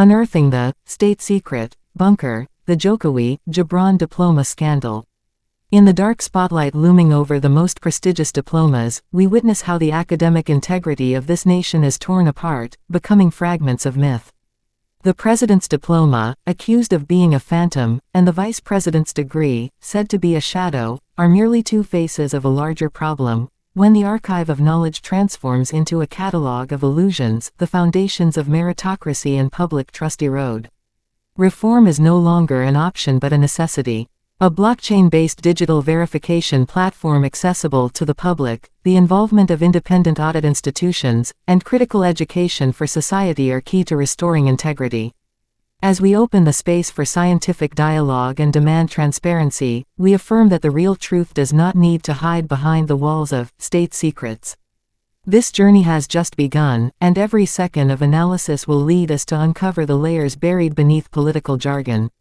Unearthing the state secret bunker, the Jokowi Gibran diploma scandal. In the dark spotlight looming over the most prestigious diplomas, we witness how the academic integrity of this nation is torn apart, becoming fragments of myth. The president's diploma, accused of being a phantom, and the vice president's degree, said to be a shadow, are merely two faces of a larger problem. When the archive of knowledge transforms into a catalogue of illusions, the foundations of meritocracy and public trust erode. Reform is no longer an option but a necessity. A blockchain-based digital verification platform accessible to the public, the involvement of independent audit institutions, and critical education for society are key to restoring integrity. As we open the space for scientific dialogue and demand transparency, we affirm that the real truth does not need to hide behind the walls of state secrets. This journey has just begun, and every second of analysis will lead us to uncover the layers buried beneath political jargon.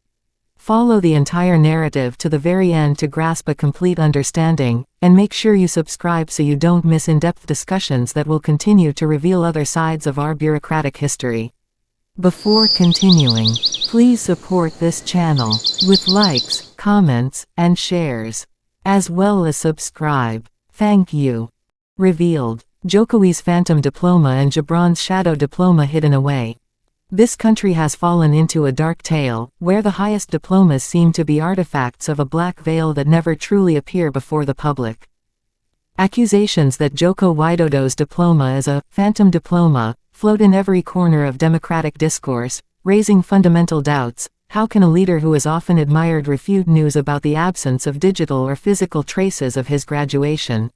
Follow the entire narrative to the very end to grasp a complete understanding, and make sure you subscribe so you don't miss in-depth discussions that will continue to reveal other sides of our bureaucratic history. Before continuing, please support this channel with likes, comments, and shares, as well as subscribe. Thank you. Revealed. Jokowi's phantom diploma and Gibran's shadow diploma hidden away. This country has fallen into a dark tale, where the highest diplomas seem to be artifacts of a black veil that never truly appear before the public. Accusations that Joko Widodo's diploma is a phantom diploma float in every corner of democratic discourse, raising fundamental doubts. How can a leader who is often admired refute news about the absence of digital or physical traces of his graduation?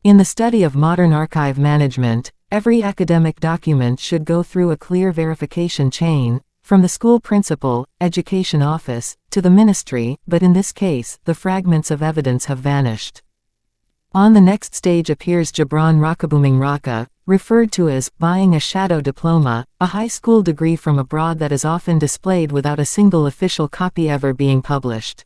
In the study of modern archive management, every academic document should go through a clear verification chain, from the school principal, education office, to the ministry, but in this case, the fragments of evidence have vanished. On the next stage appears Gibran Rakabuming Raka, referred to as buying a shadow diploma, a high school degree from abroad that is often displayed without a single official copy ever being published.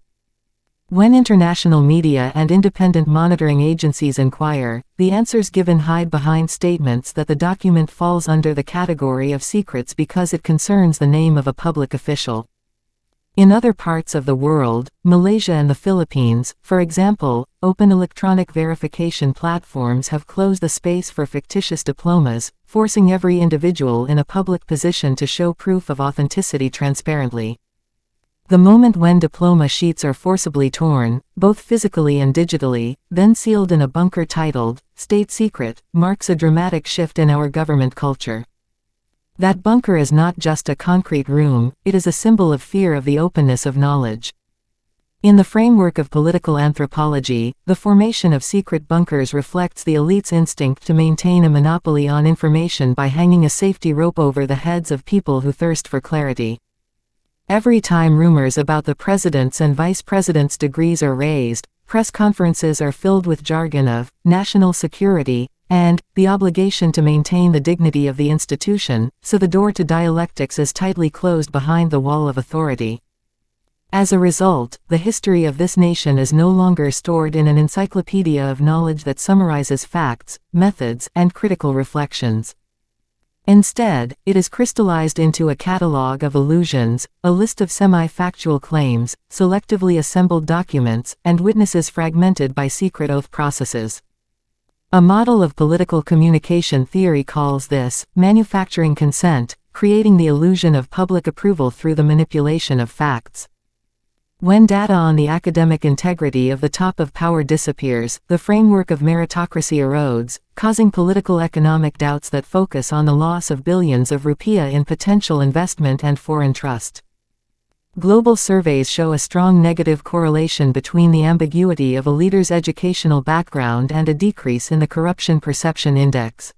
When international media and independent monitoring agencies inquire, the answers given hide behind statements that the document falls under the category of secrets because it concerns the name of a public official. In other parts of the world, Malaysia and the Philippines, for example, open electronic verification platforms have closed the space for fictitious diplomas, forcing every individual in a public position to show proof of authenticity transparently. The moment when diploma sheets are forcibly torn, both physically and digitally, then sealed in a bunker titled "State Secret," marks a dramatic shift in our government culture. That bunker is not just a concrete room, it is a symbol of fear of the openness of knowledge. In the framework of political anthropology, the formation of secret bunkers reflects the elite's instinct to maintain a monopoly on information by hanging a safety rope over the heads of people who thirst for clarity. Every time rumors about the president's and vice president's degrees are raised, press conferences are filled with jargon of national security and the obligation to maintain the dignity of the institution, so the door to dialectics is tightly closed behind the wall of authority. As a result, the history of this nation is no longer stored in an encyclopedia of knowledge that summarizes facts, methods, and critical reflections. Instead, it is crystallized into a catalogue of illusions, a list of semi-factual claims, selectively assembled documents, and witnesses fragmented by secret oath processes. A model of political communication theory calls this manufacturing consent, creating the illusion of public approval through the manipulation of facts. When data on the academic integrity of the top of power disappears, the framework of meritocracy erodes, causing political economic doubts that focus on the loss of billions of rupiah in potential investment and foreign trust. Global surveys show a strong negative correlation between the ambiguity of a leader's educational background and a decrease in the corruption perception index,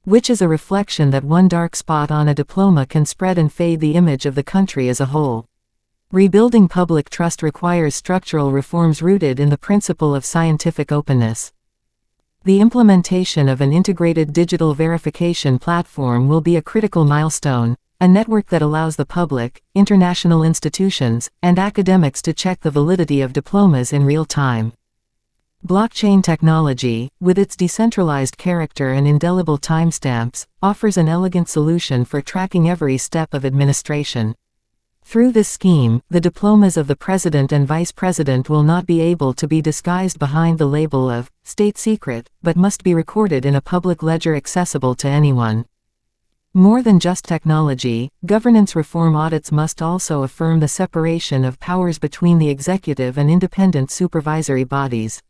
which is a reflection that one dark spot on a diploma can spread and fade the image of the country as a whole. Rebuilding public trust requires structural reforms rooted in the principle of scientific openness. The implementation of an integrated digital verification platform will be a critical milestone, a network that allows the public, international institutions, and academics to check the validity of diplomas in real time. Blockchain technology, with its decentralized character and indelible timestamps, offers an elegant solution for tracking every step of administration. Through this scheme, the diplomas of the president and vice president will not be able to be disguised behind the label of state secret, but must be recorded in a public ledger accessible to anyone. More than just technology, governance reform audits must also affirm the separation of powers between the executive and independent supervisory bodies.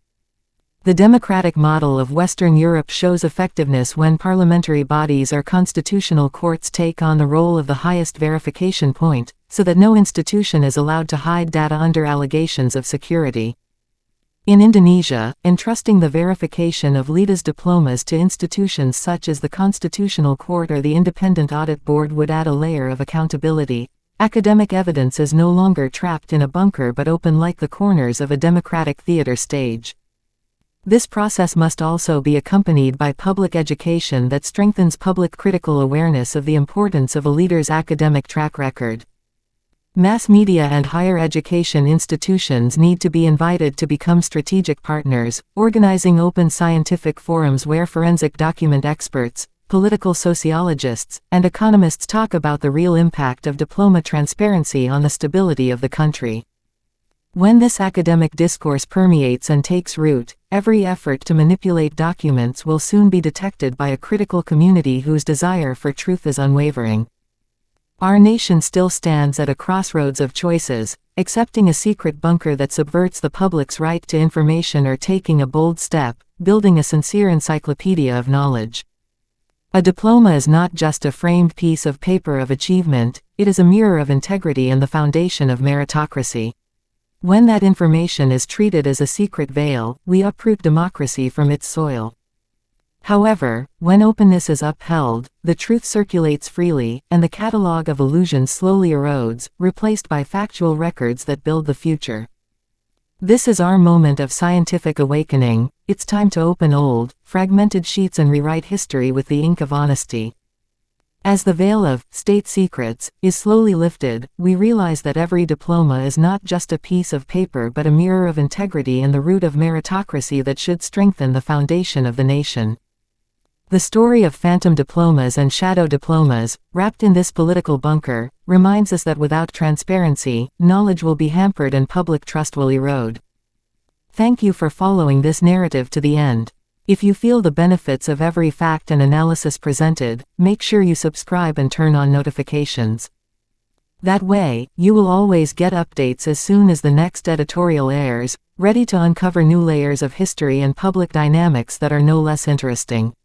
The democratic model of Western Europe shows effectiveness when parliamentary bodies or constitutional courts take on the role of the highest verification point, so that no institution is allowed to hide data under allegations of security. In Indonesia, entrusting the verification of LIDA's diplomas to institutions such as the Constitutional Court or the Independent Audit Board would add a layer of accountability. Academic evidence is no longer trapped in a bunker but open like the corners of a democratic theater stage. This process must also be accompanied by public education that strengthens public critical awareness of the importance of a leader's academic track record. Mass media and higher education institutions need to be invited to become strategic partners, organizing open scientific forums where forensic document experts, political sociologists, and economists talk about the real impact of diploma transparency on the stability of the country. When this academic discourse permeates and takes root, every effort to manipulate documents will soon be detected by a critical community whose desire for truth is unwavering. Our nation still stands at a crossroads of choices: accepting a secret bunker that subverts the public's right to information or taking a bold step, building a sincere encyclopedia of knowledge. A diploma is not just a framed piece of paper of achievement, it is a mirror of integrity and the foundation of meritocracy. When that information is treated as a secret veil, we uproot democracy from its soil. However, when openness is upheld, the truth circulates freely, and the catalogue of illusions slowly erodes, replaced by factual records that build the future. This is our moment of scientific awakening. It's time to open old, fragmented sheets and rewrite history with the ink of honesty. As the veil of state secrets is slowly lifted, we realize that every diploma is not just a piece of paper but a mirror of integrity and the root of meritocracy that should strengthen the foundation of the nation. The story of phantom diplomas and shadow diplomas, wrapped in this political bunker, reminds us that without transparency, knowledge will be hampered and public trust will erode. Thank you for following this narrative to the end. If you feel the benefits of every fact and analysis presented, make sure you subscribe and turn on notifications. That way, you will always get updates as soon as the next editorial airs, ready to uncover new layers of history and public dynamics that are no less interesting.